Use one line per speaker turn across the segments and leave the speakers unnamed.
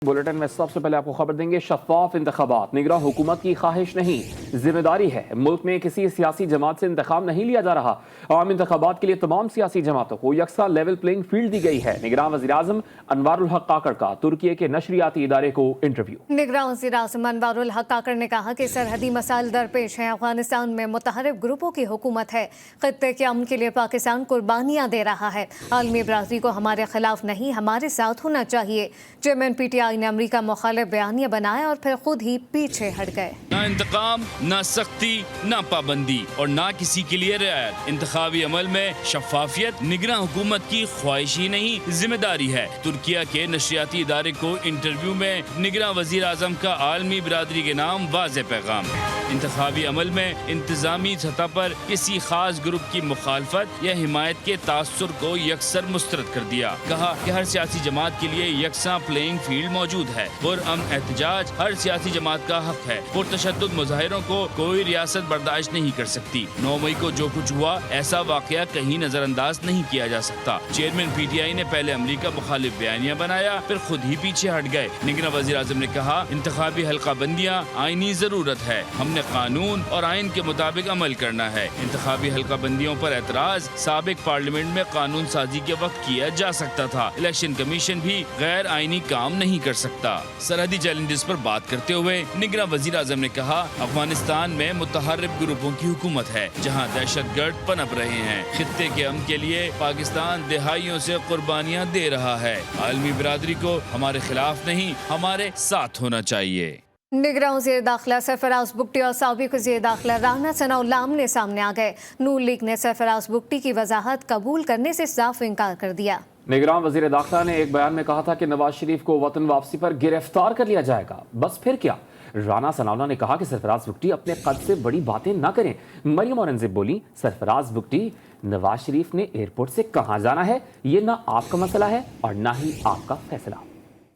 Bulletin में सबसे पहले आपको खबर देंगे शफाफ इंतखाबात निगरां हुकूमत की ख्वाहिश नहीं जिम्मेदारी है। मुल्क में किसी सियासी जमात से इंतखाब नहीं लिया जा रहा। आम इंतखाबात के लिए तमाम सियासी जमातों को यकसा लेवल प्लेइंग फील्ड दी गई है। निगरां वज़ीर-ए-आज़म अनवारुल हक काकड़ का तुर्की के नशरियाती इदारे को इंटरव्यू।
निगरां वज़ीर-ए-आज़म अनवारुल हक काकड़ ने कहा कि सरहदी मसाइल दरपेश हैं। अफगानिस्तान में मुतहर्रिफ ग्रुपों की हुकूमत है। खित्ते के अमन के लिए पाकिस्तान कुर्बानियां दे रहा है। आलमी बरादरी को हमारे खिलाफ नहीं हमारे साथ होना चाहिए। चेयरमैन PTI ने अमरीका मुखालिफ बयानिया बनाया और फिर खुद ही पीछे हट गए।
ना इंतकाम, ना सख्ती, ना पाबंदी और ना किसी के लिए रियायत। इंतखाबी अमल में शफाफियत निगरां हुकूमत की ख्वाहिश ही नहीं जिम्मेदारी है। तुर्किया के नशरियाती इदारे को इंटरव्यू में निगरां वजीर आजम का आलमी बिरादरी के नाम वाज़ेह पैगाम। इंतखाबी अमल में इंतजामी सतह पर किसी खास ग्रुप की मुखालफत या हिमायत के तासुर को यकसर मुस्तरद कर दिया। कहा कि हर सियासी जमात के लिए यकसा प्लेइंग फील्ड मौजूद है। पुरअमन एहतजाज हर सियासी जमात का हक है। पुरतशद्दुद मुजाहिरों को कोई रियासत बर्दाश्त नहीं कर सकती। 9 मई को जो कुछ हुआ ऐसा वाकया कहीं नजरअंदाज नहीं किया जा सकता। चेयरमैन PTI ने पहले अमरीका मुखालिफ बयानिया बनाया फिर खुद ही पीछे हट गए। निगरां वज़ीर आज़म ने कहा इंतखाबी हल्का बंदियाँ आईनी जरूरत है। हमने कानून और आइन के मुताबिक अमल करना है। इंतखाबी हल्का बंदियों पर एतराज साबिक पार्लियामेंट में कानून साजी के वक्त किया जा सकता था। इलेक्शन कमीशन भी गैर आईनी काम नहीं कर सकता। सरहदी चैलेंजेस पर बात करते हुए निगरां वज़ीर आज़म ने कहा अफगानिस्तान में मुतहर्रिफ ग्रुपों की हुकूमत है जहां दहशतगर्द पनप रहे हैं। खित्ते के अमन के लिए पाकिस्तान दहाइयों से कुर्बानियां दे रहा है। आलमी बिरादरी को हमारे खिलाफ नहीं हमारे साथ होना चाहिए।
निगरां वज़ीर दाखिला सरफराज बुगटी और साबिक वज़ीर दाखिला राना सनाउल्लाह आमने सामने आ गए। नून लीग ने सरफराज बुगटी की वजाहत कबूल करने से साफ इनकार कर दिया।
निगरां वज़ीर दाखिला ने एक बयान में कहा था कि नवाज शरीफ को वतन वापसी पर गिरफ्तार कर लिया जाएगा। बस फिर क्या। राना सनाउल्लाह ने कहा कि सरफराज बुगटी अपने कद से बड़ी बातें ना करें। मरियम औरंगज़ेब बोली सरफराज बुगटी नवाज शरीफ ने एयरपोर्ट से कहाँ जाना है ये ना आपका मसला है और ना ही आपका फैसला।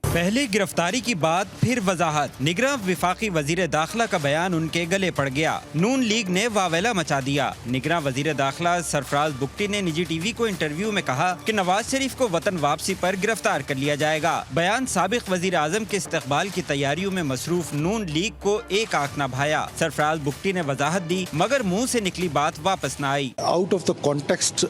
पहले गिरफ्तारी की बात फिर वजाहत। निगरां विफाकी वजीर दाखिला का बयान उनके गले पड़ गया। नून लीग ने वावेला मचा दिया। निगरां वजीर दाखिला सरफराज बुगटी ने निजी टीवी को इंटरव्यू में कहा कि नवाज शरीफ को वतन वापसी पर गिरफ्तार कर लिया जाएगा। बयान साबिक वजीर आजम के इस्तकबाल की तैयारियों में मसरूफ नून लीग को एक आंख न भाया। सरफराज बुगटी ने वजाहत दी मगर मुँह से निकली बात वापस न आई।
आउट ऑफ द कॉन्टेक्स्ट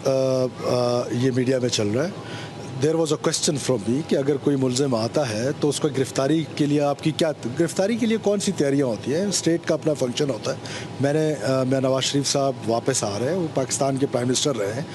ये मीडिया में चल रहा है। There was a question from me कि अगर कोई मुलजिम आता है तो उसको गिरफ्तारी के लिए आपकी क्या गिरफ्तारी के लिए कौन सी तैयारियां होती हैं। स्टेट का अपना फंक्शन होता है। मैं नवाज शरीफ साहब वापस आ रहे हैं। वो पाकिस्तान के प्राइम मिनिस्टर रहे हैं।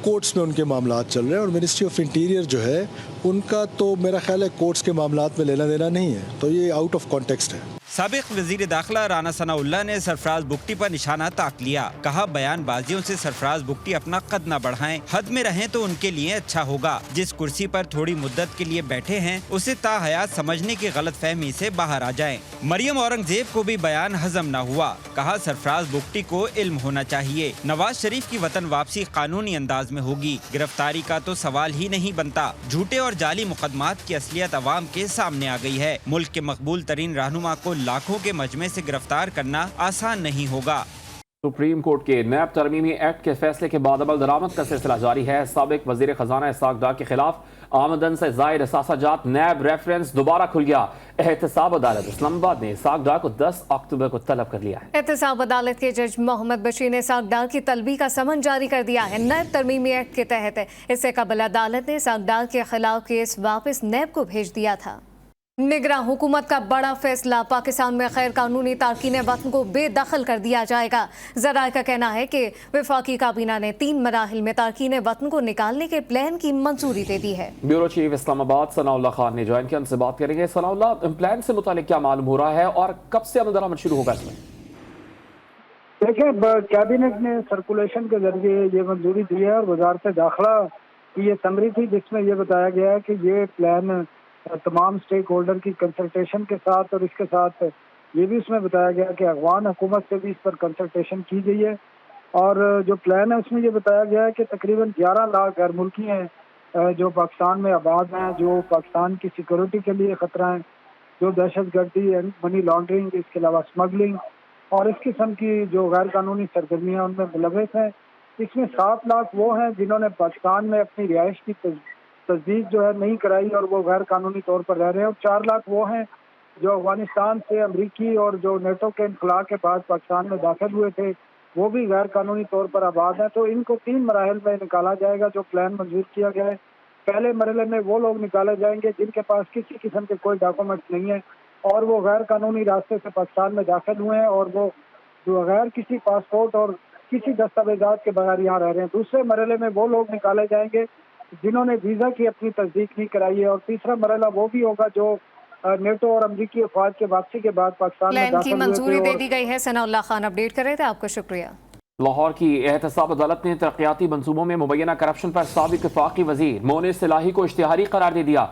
कोर्ट्स में उनके मामलात चल रहे हैं और मिनिस्ट्री ऑफ इंटीरियर जो है उनका तो मेरा ख्याल है कोर्ट्स के मामलात में लेना देना नहीं है। तो ये आउट ऑफ कॉन्टेक्स्ट है।
साबिक वजीर दाखिला राना सनाउल्लाह ने सरफराज बुगटी पर निशाना ताक लिया। कहा बयानबाजियों से सरफराज बुगटी अपना कद न बढ़ाएं। हद में रहें तो उनके लिए अच्छा होगा। जिस कुर्सी पर थोड़ी मुद्दत के लिए बैठे हैं उसे ताहयात समझने की गलत फहमी से बाहर आ जाएं। मरियम औरंगजेब को भी बयान हजम न हुआ। कहा सरफराज बुगटी को इल्म होना चाहिए। नवाज शरीफ की वतन वापसी कानूनी अंदाज में होगी। गिरफ्तारी का तो सवाल ही नहीं बनता। झूठे और जाली मुकदमात की असलियत अवाम के सामने आ गई है। मुल्क के मकबूल तरीन रहनुमा को लाखों के मजमे से गिरफ्तार करना आसान नहीं होगा।
सुप्रीम कोर्ट के नैब तरमीमी एक्ट के फैसले के बाद अमल दरामद का सिलसिला जारी है। साबिक वजीर खजाना इसाक डार के खिलाफ आमदन से जायद असासाजात नैब रेफरेंस दोबारा खुल गया। एहतसाब अदालत इस्लामाबाद ने इसाक डार को 10 अक्टूबर को तलब कर लिया है।
एहतसाब अदालत के जज मोहम्मद बशीर ने इसाक डार की तलबी का समन जारी कर दिया है। नैब तरमीमी एक्ट के तहत इससे कबल अदालत ने इसाक डार के खिलाफ केस वापस नैब को भेज दिया था। निगरां हुकूमत का बड़ा फैसला। पाकिस्तान में गैर कानूनी तारकीन वतन को बेदखल कर दिया जाएगा। ज़राए का कहना है कि वफाकी काबीना ने 3 मराहिल में तारकीन वतन को निकालने के प्लान की मंजूरी दे दी है। ब्यूरो चीफ इस्लामाबाद सनाउल्लाह खान ने ज्वाइन किया। उनसे बात करेंगे। सनाउल्लाह, प्लान से मुतालिक क्या मालूम हो रहा है और कब से अमल दरामद शुरू होगा इसमें?
देखिए, कैबिनेट ने सर्कुलेशन के जरिए ये मंजूरी दी है और वजारत दाखिला की ये समरी थी जिसमें ये बताया गया है कि ये प्लान तमाम स्टेक होल्डर की कंसल्टेशन के साथ और इसके साथ ये भी उसमें बताया गया कि अफगान हुकूमत से भी इस पर कंसल्टेशन की गई है। और जो प्लान है उसमें ये बताया गया है कि तकरीबन 11 लाख गैर मुल्की हैं जो पाकिस्तान में आबाद हैं, जो पाकिस्तान की सिक्योरिटी के लिए ख़तरा हैं, जो दहशतगर्दी एंड मनी लॉन्ड्रिंग, इसके अलावा स्मगलिंग और इस किस्म की जो गैर कानूनी सरगर्मियाँ उनमें मुलव्वस हैं। इसमें 7 लाख वो हैं जिन्होंने पाकिस्तान में अपनी रिहाइश की تصدیق جو ہے نہیں کرائی اور وہ غیر قانونی طور پر رہ رہے ہیں. اور 4 لاکھ وہ ہیں جو افغانستان سے امریکی اور جو نیٹو کے انخلاء کے بعد پاکستان میں داخل ہوئے تھے وہ بھی غیر قانونی طور پر آباد ہیں. تو ان کو 3 مراحل میں نکالا جائے گا جو پلان منظور کیا گیا ہے. پہلے مرحلے میں وہ لوگ نکالے جائیں گے جن کے پاس کسی قسم کے کوئی ڈاکومنٹس نہیں ہیں اور وہ غیر قانونی راستے سے پاکستان میں داخل ہوئے ہیں اور وہ بغیر کسی پاسپورٹ اور کسی دستاویزات کے بغیر یہاں رہ رہے ہیں. دوسرے مرحلے میں وہ لوگ نکالے جائیں گے جنہوں نے ویزا کی اپنی تصدیق نہیں کرائی ہے. اور تیسرا مرحلہ وہ بھی ہوگا جو نیٹو اور امریکی افواج کے واپسی کے بعد پاکستان میں
پلان کی
داخل ہوئے
منظوری
تھے.
دے دی گئی ہے. ثناء اللہ خان اپڈیٹ کر رہے تھے، آپ کا شکریہ.
لاہور کی احتساب عدالت نے ترقیاتی منصوبوں میں مبینہ کرپشن پر سابق وفاقی وزیر مونس الہی کو اشتہاری قرار دے دیا.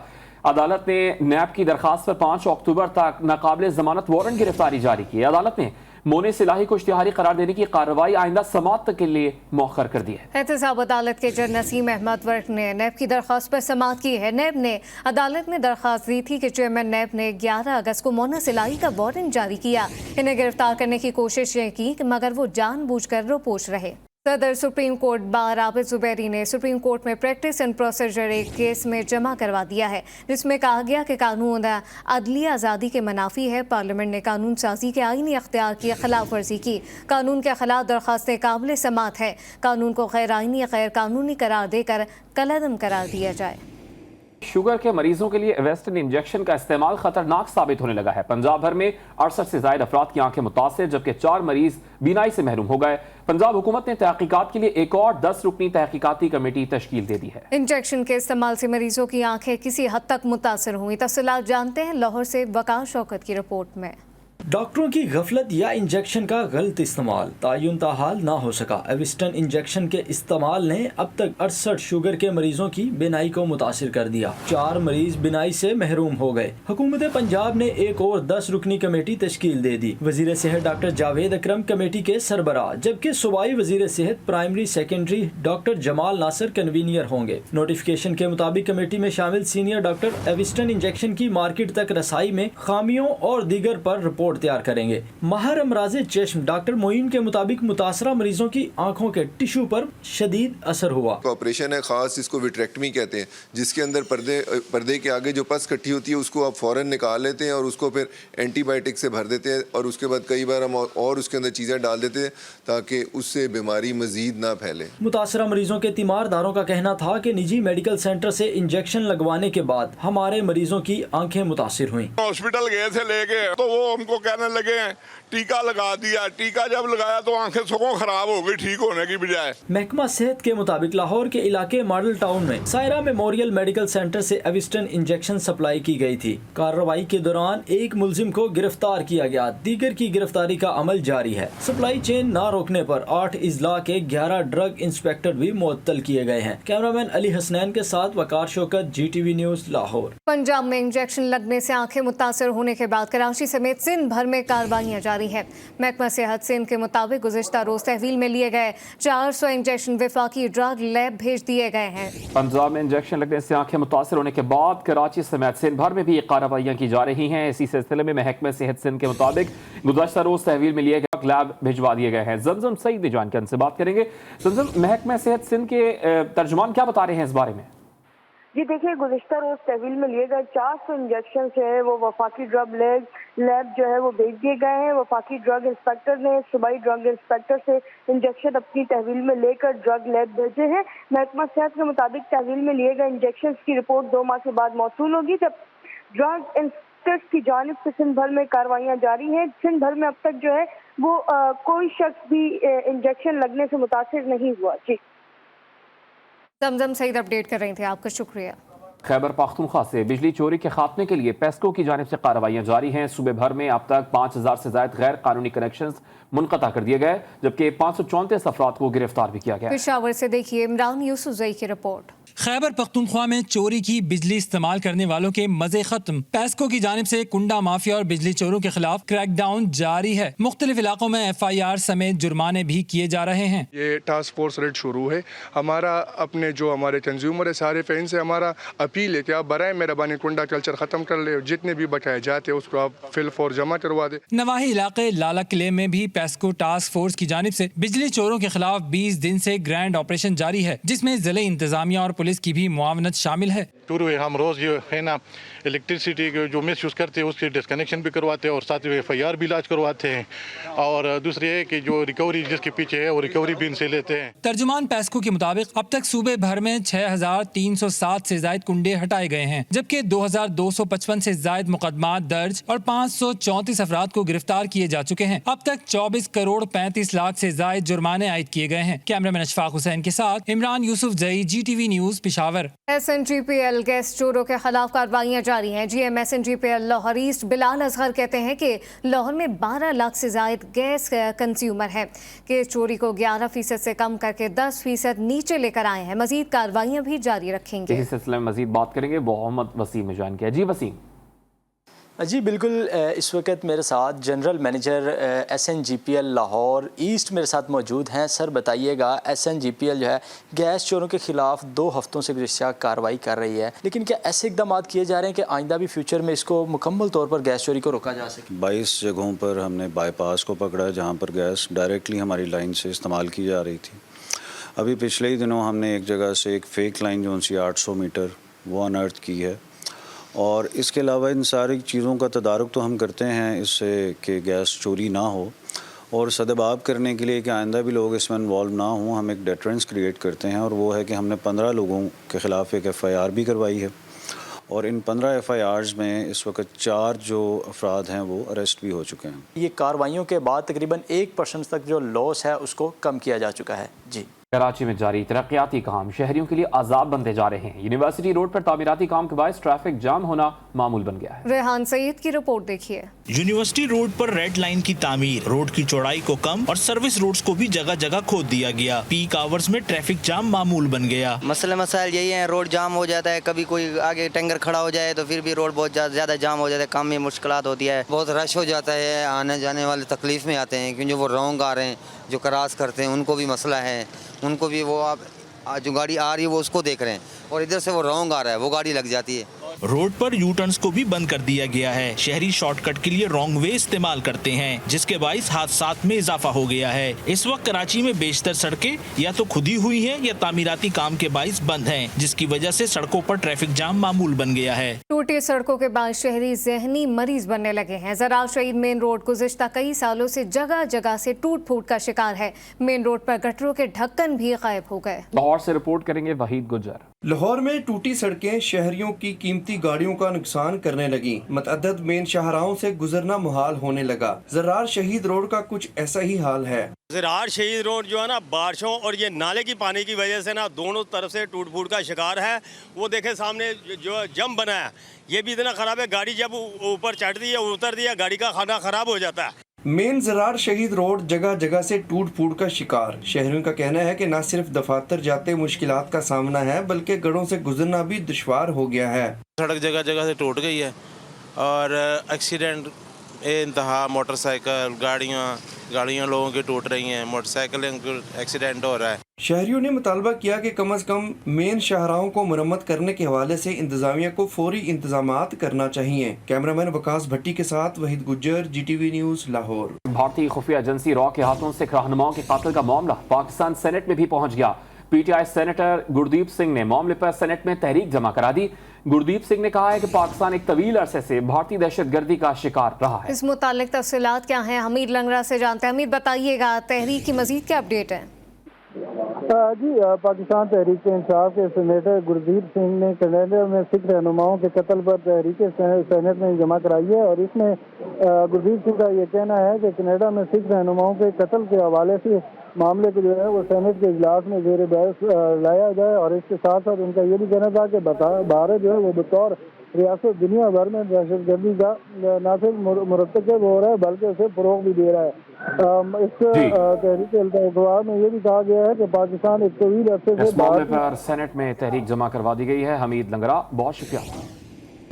عدالت نے نیب کی درخواست پر 5 اکتوبر تک ناقابل ضمانت وارنٹ گرفتاری جاری کی. عدالت نے مونس الہی کو اشتہاری قرار دینے کی کارروائی آئندہ سماعت تک کے لیے مؤخر کر دی ہے.
احتساب عدالت کے جج نسیم احمد ورک نے نیب کی درخواست پر سماعت کی ہے. نیب نے عدالت میں درخواست دی تھی کہ چیئرمین نیب نے 11 اگست کو مونس الہی کا وارنٹ جاری کیا. انہیں گرفتار کرنے کی کوشش کی مگر وہ جان بوجھ کر روپوش رہے. صدر سپریم کورٹ بار عابد زبیری نے سپریم کورٹ میں پریکٹس اینڈ پروسیجر ایک کیس میں جمع کروا دیا ہے جس میں کہا گیا کہ قانون عدلی آزادی کے منافی ہے. پارلیمنٹ نے قانون سازی کے آئینی اختیار کی خلاف ورزی کی. قانون کے خلاف درخواستیں قابل سماعت ہے. قانون کو غیر آئینی غیر قانونی قرار دے کر کالعدم قرار دیا جائے.
شوگر کے مریضوں کے لیے ایویسٹن انجیکشن کا استعمال خطرناک ثابت ہونے لگا ہے. پنجاب بھر میں 68 سے زائد افراد کی آنکھیں متاثر جبکہ 4 مریض بینائی سے محروم ہو گئے. پنجاب حکومت نے تحقیقات کے لیے ایک اور 10 رکنی تحقیقاتی کمیٹی تشکیل دے دی ہے.
انجیکشن کے استعمال سے مریضوں کی آنکھیں کسی حد تک متاثر ہوئی. تفصیلات جانتے ہیں لاہور سے وقار شوکت کی رپورٹ میں.
ڈاکٹروں کی غفلت یا انجیکشن کا غلط استعمال تعین تاحال نہ ہو سکا. ایویسٹن انجیکشن کے استعمال نے اب تک 68 شوگر کے مریضوں کی بینائی کو متاثر کر دیا. 4 مریض بینائی سے محروم ہو گئے. حکومت پنجاب نے ایک اور 10 رکنی کمیٹی تشکیل دے دی. وزیر صحت ڈاکٹر جاوید اکرم کمیٹی کے سربراہ جبکہ صوبائی وزیر صحت پرائمری سیکنڈری ڈاکٹر جمال ناصر کنوینئر ہوں گے. نوٹیفکیشن کے مطابق کمیٹی میں شامل سینئر ڈاکٹر ایویسٹن انجیکشن کی مارکیٹ تک رسائی میں خامیوں اور دیگر پر رپورٹ تیار کریں گے. ماہر امراض چشم ڈاکٹر معین کے مطابق متاثرہ مریضوں کی آنکھوں کے ٹشو پر شدید اثر ہوا.
آپریشن ہے خاص جس کو وٹریکٹمی کہتے ہیں جس کے اندر پردے کے آگے جو پس کٹھی ہوتی ہے اس کو آپ فوراً نکال لیتے ہیں اور اس کو پھر اینٹی بائیوٹک سے بھر دیتے ہیں اور اس کے بعد کئی بار ہم اور اس کے اندر چیزیں ڈال دیتے ہیں تاکہ اس سے بیماری مزید نہ پھیلے. متاثرہ
مریضوں کے تیمارداروں کا کہنا تھا کہ نجی میڈیکل سینٹر سے انجیکشن لگوانے کے بعد ہمارے مریضوں کی آنکھیں متاثر ہوئیں.
ہاسپٹل گئے تھے لے کے تو وہ ہم کو کہنے لگے ٹیکا لگا دیا. ٹیکا جب لگایا تو آنکھیں سگوں خراب ہو گئی ٹھیک ہونے کی بجائے.
محکمہ صحت کے مطابق لاہور کے علاقے ماڈل ٹاؤن میں سائرہ میموریل میڈیکل سینٹر سے ایویسٹن انجیکشن سپلائی کی گئی تھی. کارروائی کے دوران ایک ملزم کو گرفتار کیا گیا. دیگر کی گرفتاری کا عمل جاری ہے. سپلائی چین نہ روکنے پر 8 اضلاع کے 11 ڈرگ انسپیکٹر بھی معطل کیے گئے ہیں. کیمرامین علی حسنین کے ساتھ Waqar Shaukat, G T V news, Lahore.
Punjab میں انجیکشن لگنے سے آنکھیں متاثر ہونے کے بعد کراچی سمیت سندھ بھر میں کارروائیاں جاری ہے. محکمہ صحت سندھ کے مطابق گزشتہ روز تحویل میں لیے گئے 400 انجیکشن وفاقی ڈرگ لیب بھیج دیے گئے ہیں.
پنجاب میں انجیکشن لگنے سے آنکھیں متاثر ہونے کے بعد کراچی سمیت سندھ بھر میں بھی کارروائیاں کی جا رہی ہیں. اسی سلسلے میں محکمہ صحت سندھ کے مطابق گزشتہ روز تحویل میں لیے گئے لیب بھجوا دیے گئے ہیں. زمزم سعید جان کے ان سے بات کریں گے. زمزم، محکمہ صحت سندھ کے ترجمان کیا بتا رہے ہیں اس بارے میں؟
جی دیکھیے، گزشتہ روز تحویل میں لیے گئے 400 انجیکشن جو ہے وہ وفاقی ڈرگ لیب جو ہے وہ بھیج دیے گئے ہیں. وفاقی ڈرگ انسپیکٹر نے صوبائی ڈرگ انسپیکٹر سے انجیکشن اپنی تحویل میں لے کر ڈرگ لیب بھیجے ہیں. محکمہ صحت کے مطابق تحویل میں لیے گئے انجیکشن کی رپورٹ 2 ماہ کے بعد موصول ہوگی. جب ڈرگ انسپیکٹر کی جانب سے سندھ بھر میں کارروائیاں جاری ہیں. سندھ بھر میں اب تک جو ہے وہ کوئی شخص بھی انجیکشن لگنے سے متاثر نہیں ہوا. جی
زمزم سعید اپڈیٹ کر رہی تھے، آپ کا شکریہ.
خیبر پختونخوا سے بجلی چوری کے خاتمے کے لیے پیسکو کی جانب سے کارروائیاں جاری ہیں. صوبے بھر میں اب تک 5000 سے زائد غیر قانونی کنیکشنز منقطع کر دیے گئے جبکہ 534 افراد کو گرفتار بھی کیا گیا.
پشاور سے دیکھیے عمران یوسفزئی کی رپورٹ.
خیبر پختونخوا میں چوری کی بجلی استعمال کرنے والوں کے مزے ختم. پیسکو کی جانب سے کنڈا مافیا اور بجلی چوروں کے خلاف کریک ڈاؤن جاری ہے. مختلف علاقوں میں FIR سمیت جرمانے بھی کیے جا رہے ہیں.
یہ ٹاسک فورس ریڈ شروع ہے. ہمارا اپنے جو ہمارے کنزیومر ہے سارے فین سے ہمارا اپیل ہے کہ آپ برائے مہربانی کنڈا کلچر ختم کر لے. جتنے بھی بقایا جاتے ہیں اس کو آپ فل فور جمع کروا دیں.
نواحی علاقے لالا قلعے میں بھی پیسکو ٹاسک فورس کی جانب سے بجلی چوروں کے خلاف 20 دن سے گرینڈ آپریشن جاری ہے جس میں ضلعی انتظامیہ اور पुलिस की भी मुआवनत शामिल है।
शुरू है हम रोज़ ये है ना इलेक्ट्रिसिटी के जो मिस यूज़ करते हैं उसके डिस्कनेक्शन भी करवाते हैं और साथ में FIR भी लॉन्च करवाते हैं और दूसरी है कि जो रिकवरी जिसके पीछे है वो रिकवरी भी इनसे लेते हैं।
तर्जुमान पेस्को के मुताबिक अब तक सूबे भर में 6,307 से जायद कुंडे हटाए गए हैं, जबकि 2,255 से जायद मुकदमात दर्ज और 534 अफराद को गिरफ्तार किए जा चुके हैं। अब तक 24 करोड़ 35 लाख से जायद जुर्माने आयद किए गए हैं। कैमरामैन अशफाक हुसैन के साथ Imran Yusuf Zai, GTV news, Peshawar.
SNGPL gas चोरों के खिलाफ कार्रवाइयां जारी हैं। GM SNGPL Lahore east Bilal Asghar कहते हैं कि लाहौर में 12 लाख से जायद गैस कंज्यूमर हैं कि चोरी को 11% से कम करके 10% नीचे लेकर आए हैं। मजीद कार्रवाइयां भी जारी रखेंगे।
इस सिलसिले में मजीद बात करेंगे। मोहम्मद वसीम ने ज्वाइन किया। जी वसीम।
जी बिल्कुल, इस वक्त मेरे साथ general manager SNGPL Lahore east मेरे साथ मौजूद हैं। सर बताइएगा, SNGPL जो है गैस चोरों के ख़िलाफ़ 2 हफ्तों से गुज़िश्ता कार्रवाई कर रही है, लेकिन क्या ऐसे इकदाम किए जा रहे हैं कि आइंदा भी फ्यूचर में इसको मुकम्मल तौर पर गैस चोरी को रोका जा सके?
22 जगहों पर हमने बाईपास को पकड़ा जहाँ पर गैस डायरेक्टली हमारी लाइन से इस्तेमाल की जा रही थी। अभी पिछले ही दिनों हमने एक जगह से एक फ़ेक लाइन जो सी 800 मीटर वो अनर्थ की है, और इसके अलावा इन सारी चीज़ों का तदारुक तो हम करते हैं इससे कि गैस चोरी ना हो, और सदबाब करने के लिए कि आइंदा भी लोग इसमें इन्वॉल्व ना हों, हम एक डेटरेंस क्रिएट करते हैं, और वो है कि हमने 15 लोगों के ख़िलाफ़ एक FIR भी करवाई है, और इन 15 FIRs में इस वक्त 4 जो अफराद हैं वो अरेस्ट भी हो चुके हैं।
ये कार्रवाइयों के बाद तकरीबन 1% तक जो लॉस है उसको कम किया जा चुका है। जी।
कराची में जारी तरक्याती काम शहरियों के लिए आजाब बनते जा रहे हैं। यूनिवर्सिटी रोड पर तामीराती काम के बायस ट्रैफिक जाम होना मामूल बन गया है।
रेहान सईद की रिपोर्ट देखिए।
यूनिवर्सिटी रोड पर रेड लाइन की तामीर, रोड की चौड़ाई को कम और सर्विस रोड्स को भी जगह जगह खोद दिया गया। पीक आवर्स में ट्रैफिक जाम मामूल बन गया।
मसाइल यही है, रोड जाम हो जाता है, कभी कोई आगे टैंकर खड़ा हो जाए तो फिर भी रोड बहुत ज्यादा जाम हो जाता है, काम में मुश्किलात होती है, बहुत रश हो जाता है, आने जाने वाले तकलीफ में आते हैं, क्योंकि वो रॉन्ग आ रहे हैं, जो क्रॉस करते हैं उनको भी मसला है, उनको भी वो आप जो गाड़ी आ रही है वो उसको देख रहे हैं, और इधर से वो रॉन्ग आ रहा है, वो गाड़ी लग जाती है।
रोड पर यू टर्न्स को भी बंद कर दिया गया है। शहरी शॉर्टकट के लिए रॉन्ग वे इस्तेमाल करते हैं, जिसके बाइस हादसात में इजाफा हो गया है। इस वक्त कराची में बेशतर सड़कें या तो खुदी हुई हैं या तामीराती काम के बाइस बंद हैं, जिसकी वजह से सड़कों पर ट्रैफिक जाम मामूल बन गया है।
टूटी सड़कों के बाद शहरी जहनी मरीज बनने लगे हैं। ज़रार शहीद मेन रोड गुज़िश्ता कई सालों से जगह जगह से टूट फूट का शिकार है। मेन रोड पर गटरों के ढक्कन भी गायब हो गए।
लाहौर से रिपोर्ट करेंगे वहीद गुजर।
लाहौर में टूटी सड़कें शहरियों की कीमती गाड़ियों का नुकसान करने लगी। मतअद्दद मेन शाहराहों से गुजरना मुहाल होने लगा। ज़रार शहीद रोड का कुछ ऐसा ही हाल है।
ज़रार शहीद रोड जो है ना, बारिशों और ये नाले की पानी की वजह से ना दोनों तरफ से टूट फूट का शिकार है। वो देखे सामने जो जम बना है, ये भी इतना खराब है, गाड़ी जब ऊपर चढ़ती है उतरती है, गाड़ी का खाना खराब हो जाता है।
मेन ज़रार शहीद रोड जगह जगह से टूट फूट का शिकार। शहरियों का कहना है कि न सिर्फ दफातर जाते मुश्किलात का सामना है, बल्कि गढ़ों से गुजरना भी दुश्वार हो गया है।
सड़क जगह जगह से टूट गई है और एक्सीडेंट इंतहा, मोटरसाइकिल गाड़ियाँ लोगों की टूट रही हैं, मोटरसाइकिल एक्सीडेंट हो रहा है।
शहरियों ने मुतालबा किया कि कम अज़ कम मेन शाहराहों को मरम्मत करने के हवाले से इंतजामिया को फौरी इंतजामात करना चाहिए। कैमरामैन वकास भट्टी के साथ वहीद गुज्जर, GTV न्यूज़ लाहौर।
भारतीय खुफिया एजेंसी रॉ के हाथों से रहनुमाओं के कातिल का मामला पाकिस्तान सेनेट में भी पहुंच गया। PTI सेनेटर गुरदीप सिंह ने मामले पर सेनेट में तहरीक जमा करा दी। गुरदीप सिंह ने कहा है कि पाकिस्तान एक तवील अरसे से भारतीय दहशतगर्दी का शिकार रहा है।
इस मुतालिक तफसीलात क्या हैं, हमीद लंगरा से जानते हैं। हमीद बताइएगा, तहरीक की मजीद क्या अपडेट है?
जी, पाकिस्तान तहरीक इंसाफ के सेनेटर गुरदीप सिंह ने कनाडा में सिख रहनुमाओं के कत्ल पर तहरीक सेनेट में जमा कराई है, और इसमें गुरदीप सिंह का ये कहना है कि कनाडा में सिख रहनुमाओं के कत्ल के हवाले से मामले को जो है वो सेनेट के इजलास में जेर बहस लाया जाए, और इसके साथ साथ उनका ये भी कहना था कि भारत जो है वो बतौर रियासत दुनिया भर में दहशतगर्दी का न सिर्फ मुरतकब हो रहा है बल्कि उसे फरोग भी दे रहा है। इस तहरीक अल्तवार में ये भी कहा गया है कि पाकिस्तान एक तवील अरसे से
मामले पर सेनेट में तहरीक जमा करवा दी गई है। हमीद लंगरा, बहुत शुक्रिया।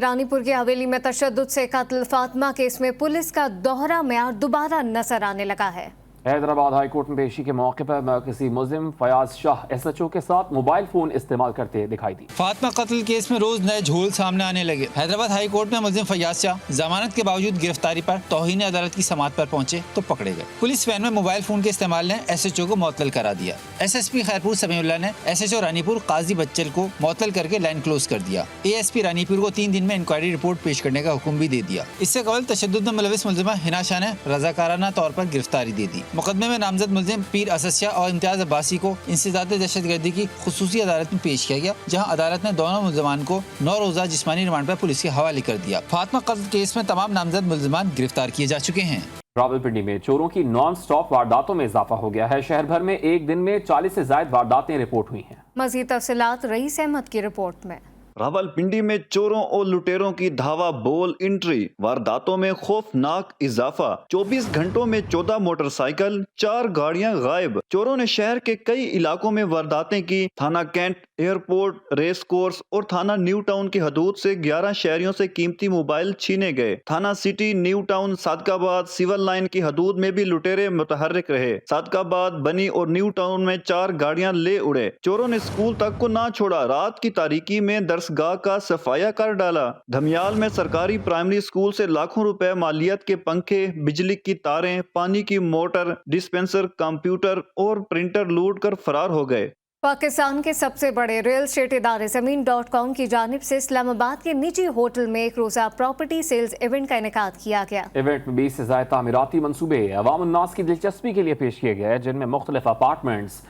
रानीपुर की हवेली में तशद्दुद से कत्ल फातिमा केस में पुलिस का दोहरा मेयार दोबारा नजर आने लगा है।
हैदराबाद हाई कोर्ट में पेशी के मौके पर मरकजी मुलजिम फयाज शाह SHO के साथ मोबाइल फोन इस्तेमाल करते दिखाई दी।
फातिमा कत्ल केस में रोज नए झोल सामने आने लगे। हैदराबाद हाई कोर्ट में मुलजिम फयाज शाह जमानत के बावजूद गिरफ्तारी पर तौहीन अदालत की समाअत पर पहुंचे तो पकड़े गए। पुलिस वैन में मोबाइल फोन के इस्तेमाल ने SHO को मुअत्तल करा दिया। SSP खैरपुर समीउल्लाह ने SHO रानीपुर काजी बच्चल को मुअत्तल करके लाइन क्लोज कर दिया। ASP रानीपुर को 3 दिन में इंक्वायरी रिपोर्ट पेश करने का हुक्म भी दे दिया। इससे कबल तशद्दुद में मुलविस मुलजिमा हिना शाह ने रजाकाराना तौर पर गिरफ्तारी दे दी। मुकदमे में नामजद मुलजिम पीर अससिया और इम्तियाज अब्बासी को इंसदाद दहशतगर्दी की खुसूसी अदालत में पेश किया गया, जहां अदालत ने दोनों मुलजमान को 9 रोजा जिस्मानी रिमांड पर पुलिस के हवाले कर दिया। फातिमा कत्ल केस में तमाम नामजद मुलजमान गिरफ्तार किए जा चुके हैं।
रावलपिंडी में चोरों की नॉन स्टॉप वारदातों में इजाफा हो गया है। शहर भर में एक दिन में 40 से ज्यादा वारदातें रिपोर्ट हुई हैं।
मजीद तफसीलात रईस अहमद की रिपोर्ट में।
रावलपिंडी में चोरों और लुटेरों की धावा बोल एंट्री, वारदातों में खौफनाक इजाफा। 24 घंटों में 14 मोटरसाइकिल, 4 गाड़ियां गायब। चोरों ने शहर के कई इलाकों में वारदातें की। थाना कैंट, एयरपोर्ट, रेस कोर्स और थाना न्यू टाउन की हदूद से 11 शहरियों से कीमती मोबाइल छीने गए। थाना city, new town, Sadiqabad, civil line की हदूद में भी लुटेरे मुतहर्रिक रहे। सादकाबाद, बनी और न्यू टाउन में 4 गाड़ियां ले उड़े। चोरों ने स्कूल तक को ना छोड़ा, रात की तारीकी में दरसगाह का सफाया कर डाला। धमियाल में सरकारी प्राइमरी स्कूल से लाखों रुपए मालियत के पंखे, बिजली की तारें, पानी की मोटर, डिस्पेंसर, कंप्यूटर और प्रिंटर लूट कर फरार हो गए।
पाकिस्तान के सबसे बड़े रियल एस्टेट इदारे ज़मीन.com की जानिब से इस्लामाबाद के निजी होटल में एक रोज़ा प्रॉपर्टी सेल्स इवेंट का इनेकाद किया गया।
इवेंट में 20 से ज़ायद तामीराती मंसूबे अवाम उन्नास की दिलचस्पी के लिए पेश किए गए, जिनमें मुख्तलिफ apartments,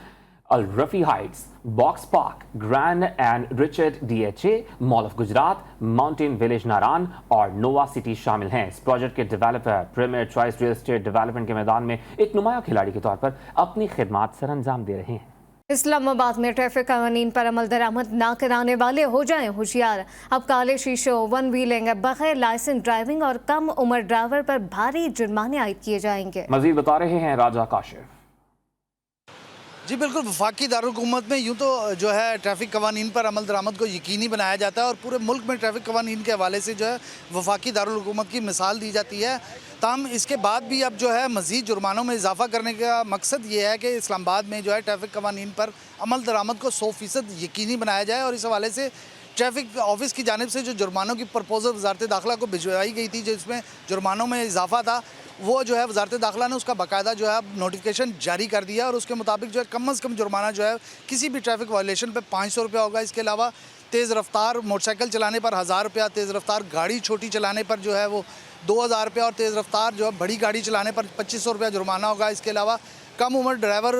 Al Rafi heights, box park, grand and Richard DHA, mall of Gujrat, mountain village Naran और नोवा सिटी शामिल हैं। इस प्रोजेक्ट के developer premier choice real estate development के मैदान में एक नुमाया खिलाड़ी के तौर पर अपनी खिदमात सर अंजाम दे रहे हैं।
इस्लामाबाद में ट्रैफिक कानून पर अमल दरामद ना कराने वाले हो जाएं होशियार। अब काले शीशों, वन व्हीलिंग, बगैर लाइसेंस ड्राइविंग और कम उम्र ड्राइवर पर भारी जुर्माने आयद किए जाएंगे।
मजीद बता रहे हैं राजा काशिफ।
जी बिल्कुल, वफाकी दारुल-हुकूमत में यूँ तो जो है ट्रैफिक कवानीन पर अमल दरामद को यकीनी बनाया जाता है और पूरे मुल्क में ट्रैफिक कवानीन के हवाले से जो है वफाकी दारुल-हुकूमत की मिसाल दी जाती है। ताहम इसके बाद भी अब जो है मज़ीद जुर्मानों में इजाफा करने का मकसद ये है कि इस्लामाबाद में जो है ट्रैफिक कवानीन पर अमल दरामद को 100% यकीनी बनाया जाए और इस हवाले से ट्रैफिक ऑफिस की जानिब से जो जुर्मानों की प्रपोजल वजारत दाखिला को भिजवाई गई थी, जिसमें जुर्मानों में इजाफा था, वो जो है वजारत दाखिला ने उसका बाकायदा जो है नोटिफिकेशन जारी कर दिया और उसके मुताबिक जो है कम से कम जुर्माना जो है किसी भी ट्रैफिक वायलेशन पे 500 रुपया होगा। इसके अलावा तेज़ रफ्तार मोटरसाइकिल चलाने पर 1000 रुपया, तेज़ रफ्तार गाड़ी छोटी चलाने पर जो है वो 2000 रुपया और तेज़ रफ्तार जो है बड़ी गाड़ी चलाने पर 2500 रुपया जुर्माना होगा। इसके अलावा कम उम्र ड्राइवर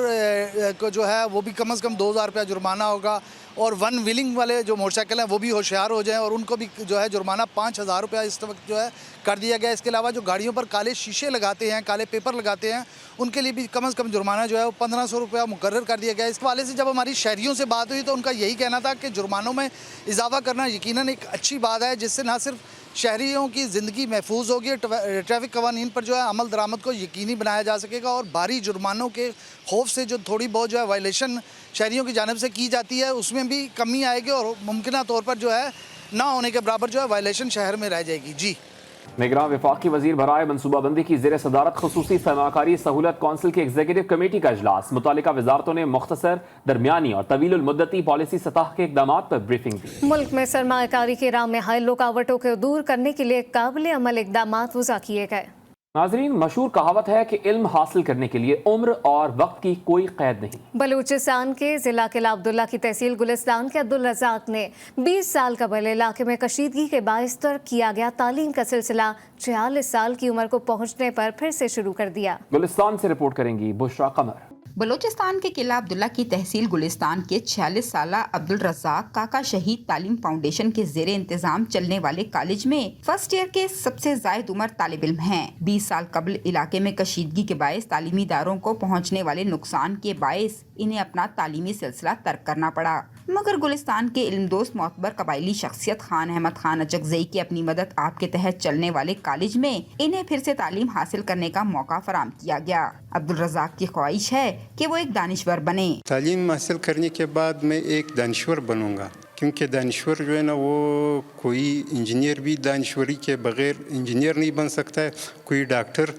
को जो है वो भी कम से कम 2000 रुपया जुर्माना होगा और वन व्हीलिंग वाले जो मोटरसाइकिल हैं वो भी होशियार हो जाएं और उनको भी जो है जुर्माना 5000 रुपया इस वक्त जो है कर दिया गया। इसके अलावा जो गाड़ियों पर काले शीशे लगाते हैं, काले पेपर लगाते हैं, उनके लिए भी कम से कम जुर्माना जो है वो 1500 रुपया मुकर्रर कर दिया गया। इस हवाले से जब हमारी शहरियों से बात हुई तो उनका यही कहना था कि जुर्मानों में इजाफा करना यकीनन एक अच्छी बात है, जिससे ना सिर्फ शहरियों की ज़िंदगी महफूज होगी, ट्रैफिक कवानीन पर जो है अमल दरामद को यकीनी बनाया जा सकेगा और भारी जुर्मानों के खौफ से जो थोड़ी बहुत जो है वायलेशन शहरियों की जानिब से की जाती है उसमें भी कमी आएगी और मुमकिन तौर पर जो है ना होने के बराबर जो है वायलेशन शहर में रह जाएगी। जी
निगरान वफाकी वजीर बराए मनसूबाबंदी की ज़ेर सदारत खुसूसी सरमाकारी सहूलत कौंसिल की एग्जीक्यूटिव कमेटी का इजलास। मुतालिका वजारतों ने मुख्तसर, दरमियानी और तवील मुद्दती पॉलिसी सतह के इक़दाम पर ब्रीफिंग दी।
मुल्क में सरमाकारी के राह में हायल रुकावटों को दूर करने के लिए काबिल अमल इक़दाम वज़ा किए गए।
नाज़रीन, मशहूर कहावत है कि इल्म हासिल करने के लिए उम्र और वक्त की कोई कैद नहीं।
बलूचिस्तान के ज़िला किला अब्दुल्ला की तहसील गुलिस्तान के अब्दुल रज़ाक ने 20 साल कबल इलाके में कशीदगी के बाइस तर्क किया गया तालीम का सिलसिला 46 साल की उम्र को पहुँचने पर फिर से शुरू कर दिया।
गुलिस्तान से रिपोर्ट करेंगी बुशरा कमर।
बलोचिस्तान के किला अब्दुल्ला की तहसील गुलिस्तान के 46 साला अब्दुल रज़ाक काका शहीद तालीम फाउंडेशन के ज़ेरे इंतजाम चलने वाले कॉलेज में फर्स्ट ईयर के सबसे ज़ायद उम्र तालिब इल्म हैं। 20 साल कबल इलाके में कशीदगी के बायस तालीमी इदारों को पहुँचने वाले नुकसान के बायस इन्हें अपना तालीमी सिलसिला तर्क करना पड़ा, मगर गुलिस्तान के इल्मदोस्त मोतबर कबायली शख्सियत खान अहमद खान अचकज़ई की अपनी मदद आप के तहत चलने वाले कॉलेज में इन्हें फिर से तालीम हासिल करने का मौका फराम किया गया। अब्दुल रज़ाक की ख्वाहिश है कि वो एक दानिश्वर बने।
तालीम हासिल करने के बाद मैं एक दानिश्वर बनूंगा,
کیونکہ دانشور جو ہے نا وہ کوئی انجینئر بھی دانشوری کے بغیر انجینئر نہیں بن سکتا ہے، کوئی ڈاکٹر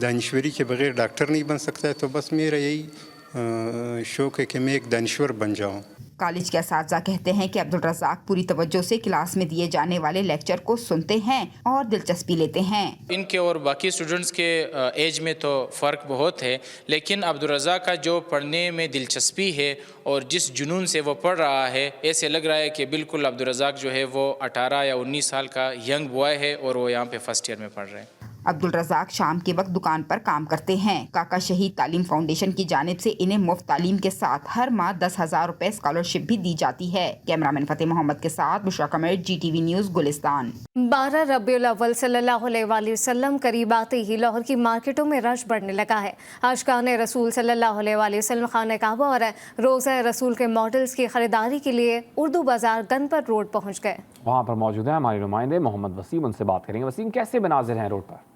دانشوری کے بغیر ڈاکٹر نہیں بن سکتا ہے. تو بس میرا یہی شوق ہے کہ میں ایک دانشور بن جاؤں.
کالج کے اساتذہ کہتے ہیں کہ عبدالرزاق پوری توجہ سے کلاس میں دیے جانے والے لیکچر کو سنتے ہیں اور دلچسپی لیتے ہیں.
ان کے اور باقی اسٹوڈنٹس کے ایج میں تو فرق بہت ہے، لیکن عبدالرزاق کا جو پڑھنے میں دلچسپی ہے اور جس جنون سے وہ پڑھ رہا ہے، ایسے لگ رہا ہے کہ بالکل عبدالرزاق جو ہے وہ 18 یا 19 سال کا ینگ بوائے ہے اور وہ یہاں پہ فرسٹ ایئر میں پڑھ رہے ہیں.
عبدالرزاق شام کے وقت دکان پر کام کرتے ہیں. کاکا شہید تعلیم فاؤنڈیشن کی جانب سے انہیں مفت تعلیم کے ساتھ ہر ماہ 10,000 روپے اسکالرشپ بھی دی جاتی ہے. کیمرامین فتح محمد کے ساتھ بشرا قمر، GTV نیوز، گلستان.
12 ربیع الاول صلی اللہ علیہ وآلہ وسلم قریب آتے ہی لاہور کی مارکیٹوں میں رش بڑھنے لگا ہے. عاشقان رسول صلی اللہ علیہ وآلہ وسلم خانہ کعبہ اور روضہ رسول کے ماڈلز کی خریداری کے لیے اردو بازار گنپت روڈ پہنچ گئے.
وہاں پر موجود ہیں ہمارے نمائندے محمد وسیم، ان سے بات کریں گے. وسیم، کیسے مناظر ہیں روڈ پر؟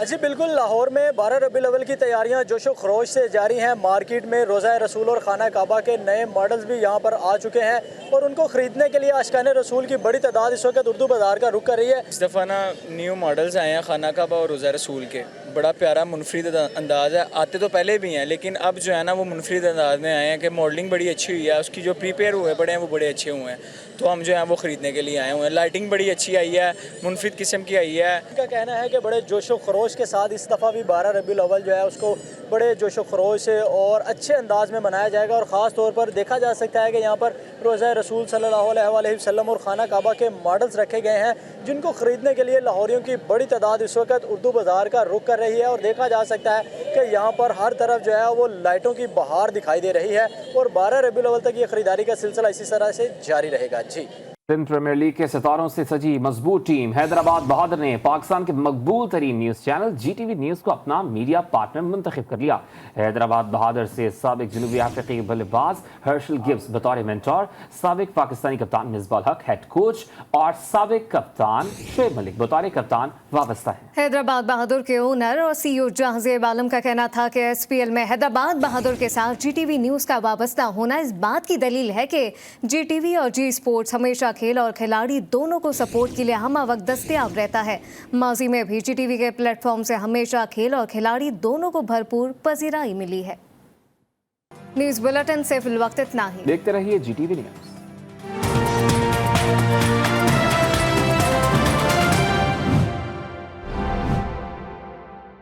جی بالکل، لاہور میں 12 ربیع الاول کی تیاریاں جوش و خروش سے جاری ہیں. مارکیٹ میں روضہ رسول اور خانہ کعبہ کے نئے ماڈلز بھی یہاں پر آ چکے ہیں اور ان کو خریدنے کے لیے عاشقان رسول کی بڑی تعداد اس وقت اردو بازار کا رخ کر رہی ہے.
اس دفعہ نا نیو ماڈلز آئے ہیں خانہ کعبہ اور روضہ رسول کے. بڑا پیارا منفرد انداز ہے. آتے تو پہلے بھی ہیں لیکن اب جو ہے نا وہ منفرد انداز میں آئے ہیں کہ ماڈلنگ بڑی اچھی ہوئی ہے. اس کی جو پریپیئر ہوئے پڑے ہیں وہ بڑے اچھے ہوئے ہیں، تو ہم جو ہے وہ خریدنے کے لیے آئے ہوئے ہیں. لائٹنگ بڑی اچھی آئی ہے، منفرد قسم کی آئی ہے.
ان کا کہنا ہے کہ بڑے جوش و خروش کے ساتھ اس دفعہ بھی 12 ربیع الاول جو ہے اس کو بڑے جوش و خروش سے اور اچھے انداز میں منایا جائے گا. اور خاص طور پر دیکھا جا سکتا ہے کہ یہاں پر روضہ رسول صلی اللہ علیہ وآلہ وسلم اور خانہ کعبہ کے ماڈلز رکھے گئے ہیں جن کو خریدنے کے لیے لاہوریوں کی بڑی تعداد اس وقت اردو بازار کا رخ کر رہی ہے. اور دیکھا جا سکتا ہے کہ یہاں پر ہر طرف جو ہے وہ لائٹوں کی بہار دکھائی دے رہی ہے اور 12 ربیع الاول تک یہ خریداری کا سلسلہ اسی طرح سے جاری رہے گا. جی،
سندھ پریمیئر لیگ کے ستاروں سے سجی مضبوط ٹیم حیدرآباد بہادر نے پاکستان کے مقبول ترین نیوز چینل GTV نیوز کو اپنا میڈیا پارٹنر منتخب کر لیا. حیدرآباد بہادر سے سابق جنوبی افریقی بلے باز ہرشل گبز بطور مینٹور، سابق پاکستانی کپتان مصباح الحق ہیڈ کوچ اور سابق کپتان شعیب ملک بطور کپتان وابستہ ہیں.
حیدرآباد بہادر کے اونر اور CEO جہانزیب عالم کا کہنا تھا کہ SPL میں حیدرآباد بہادر کے ساتھ GTV نیوز کا وابستہ ہونا اس بات کی دلیل ہے کہ GTV اور G اسپورٹس ہمیشہ کھیل اور کھلاڑی دونوں کو سپورٹ کے لیے ہمہ وقت دستیاب رہتا ہے. ماضی میں بھی GTV کے پلیٹ فارم سے ہمیشہ کھیل اور کھلاڑی دونوں کو بھرپور پذیرائی ملی ہے. نیوز بلیٹن سے فی الوقت اتنا ہی.
دیکھتے رہیے GTV نیوز.